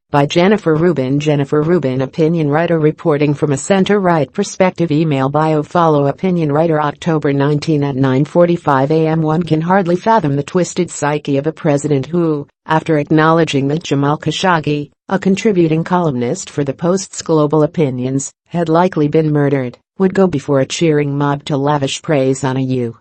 By Jennifer Rubin, opinion writer reporting from a center-right perspective. Email bio follow opinion writer October 19 at 9:45 a.m. One can hardly fathom the twisted psyche of a president who, after acknowledging that Jamal Khashoggi, a contributing columnist for the Post's global opinions, had likely been murdered, would go before a cheering mob to lavish praise on a U.S.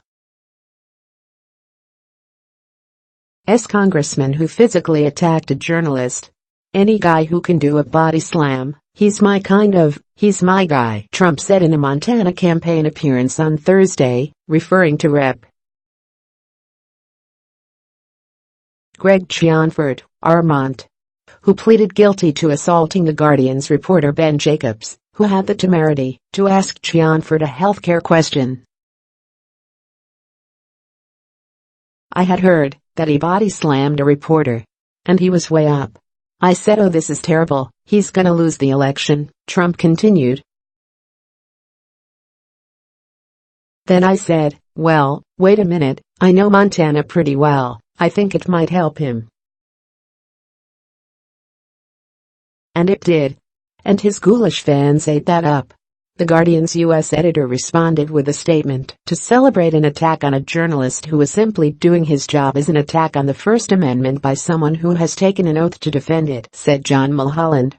congressman who physically attacked a journalist. "Any guy who can do a body slam, he's my guy," Trump said in a Montana campaign appearance on Thursday, referring to Rep. Greg Gianforte, Vermont, who pleaded guilty to assaulting The Guardian's reporter Ben Jacobs, who had the temerity to ask Gianforte a healthcare question. "I had heard that he body slammed a reporter. And he was way up. I said, oh, this is terrible, he's gonna lose the election," Trump continued. "Then I said, well, wait a minute, I know Montana pretty well, I think it might help him. And it did. And his ghoulish fans ate that up." The Guardian's U.S. editor responded with a statement. "To celebrate an attack on a journalist who was simply doing his job is an attack on the First Amendment by someone who has taken an oath to defend it," said John Mulholland.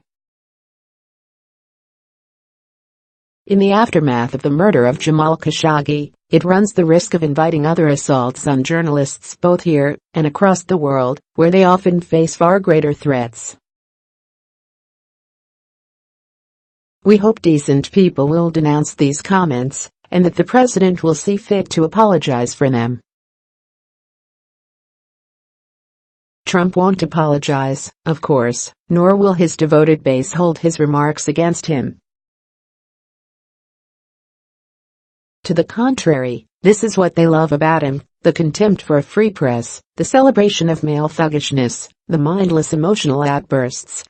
In the aftermath of the murder of Jamal Khashoggi, it runs the risk of inviting other assaults on journalists both here and across the world, where they often face far greater threats. "We hope decent people will denounce these comments, and that the president will see fit to apologize for them." Trump won't apologize, of course, nor will his devoted base hold his remarks against him. To the contrary, this is what they love about him: the contempt for a free press, the celebration of male thuggishness, the mindless emotional outbursts.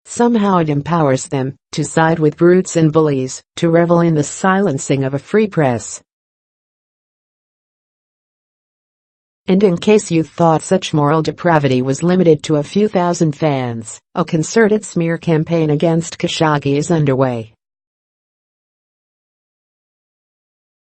Somehow it empowers them to side with brutes and bullies, to revel in the silencing of a free press. And in case you thought such moral depravity was limited to a few thousand fans, a concerted smear campaign against Khashoggi is underway.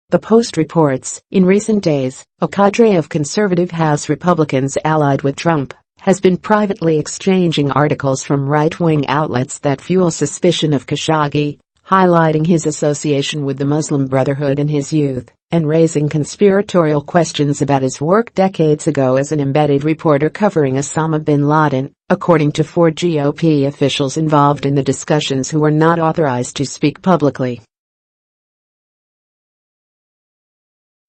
The Post reports, in recent days, a cadre of conservative House Republicans allied with Trump has been privately exchanging articles from right-wing outlets that fuel suspicion of Khashoggi, highlighting his association with the Muslim Brotherhood in his youth, and raising conspiratorial questions about his work decades ago as an embedded reporter covering Osama bin Laden, according to 4 GOP officials involved in the discussions who were not authorized to speak publicly.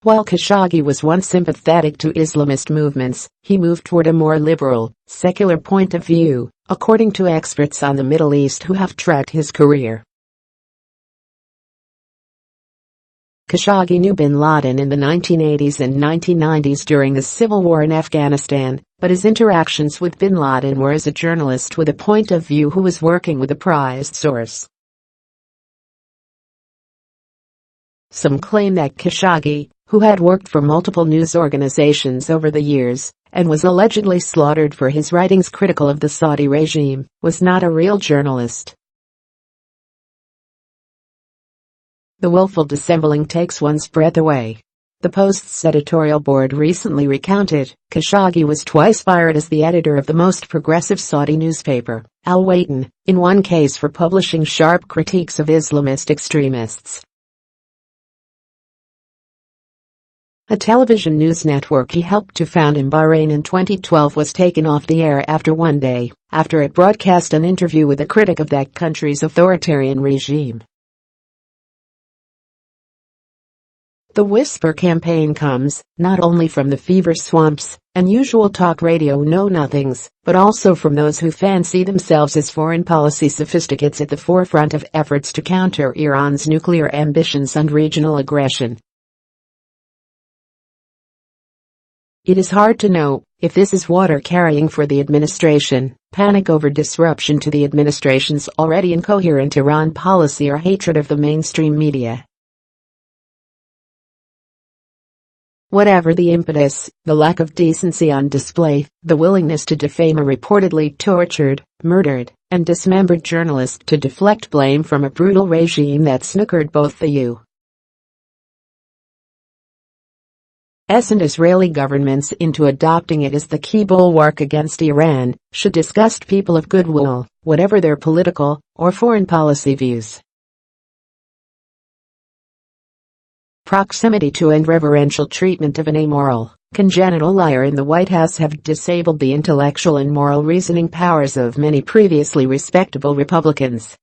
While Khashoggi was once sympathetic to Islamist movements, he moved toward a more liberal, secular point of view, according to experts on the Middle East who have tracked his career. Khashoggi knew bin Laden in the 1980s and 1990s during the civil war in Afghanistan, but his interactions with bin Laden were as a journalist with a point of view who was working with a prized source. Some claim that Khashoggi, who had worked for multiple news organizations over the years, and was allegedly slaughtered for his writings critical of the Saudi regime, was not a real journalist. The willful dissembling takes one's breath away. The Post's editorial board recently recounted Khashoggi was twice fired as the editor of the most progressive Saudi newspaper, Al Watan, in one case for publishing sharp critiques of Islamist extremists. A television news network he helped to found in Bahrain in 2012 was taken off the air after one day, after it broadcast an interview with a critic of that country's authoritarian regime. The Whisper campaign comes, not only from the fever swamps and usual talk radio know-nothings, but also from those who fancy themselves as foreign policy sophisticates at the forefront of efforts to counter Iran's nuclear ambitions and regional aggression. It is hard to know if this is water carrying for the administration, panic over disruption to the administration's already incoherent Iran policy, or hatred of the mainstream media. Whatever the impetus, the lack of decency on display, the willingness to defame a reportedly tortured, murdered, and dismembered journalist to deflect blame from a brutal regime that snookered both the U.S. and Israeli governments into adopting it as the key bulwark against Iran, should disgust people of goodwill, whatever their political or foreign policy views. Proximity to and reverential treatment of an amoral, congenital liar in the White House have disabled the intellectual and moral reasoning powers of many previously respectable Republicans.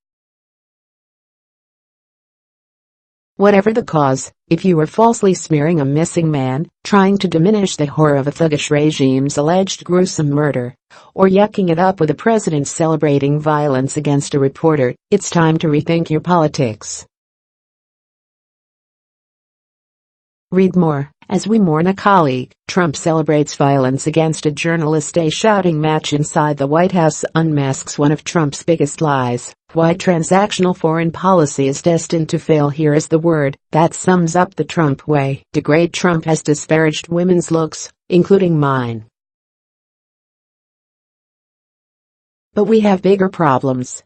Whatever the cause, if you were falsely smearing a missing man, trying to diminish the horror of a thuggish regime's alleged gruesome murder, or yucking it up with a president celebrating violence against a reporter, it's time to rethink your politics. Read more. As we mourn a colleague, Trump celebrates violence against a journalist. A shouting match inside the White House unmasks one of Trump's biggest lies. Why transactional foreign policy is destined to fail. Here is the word that sums up the Trump way. Degrade. Trump has disparaged women's looks, including mine. But we have bigger problems.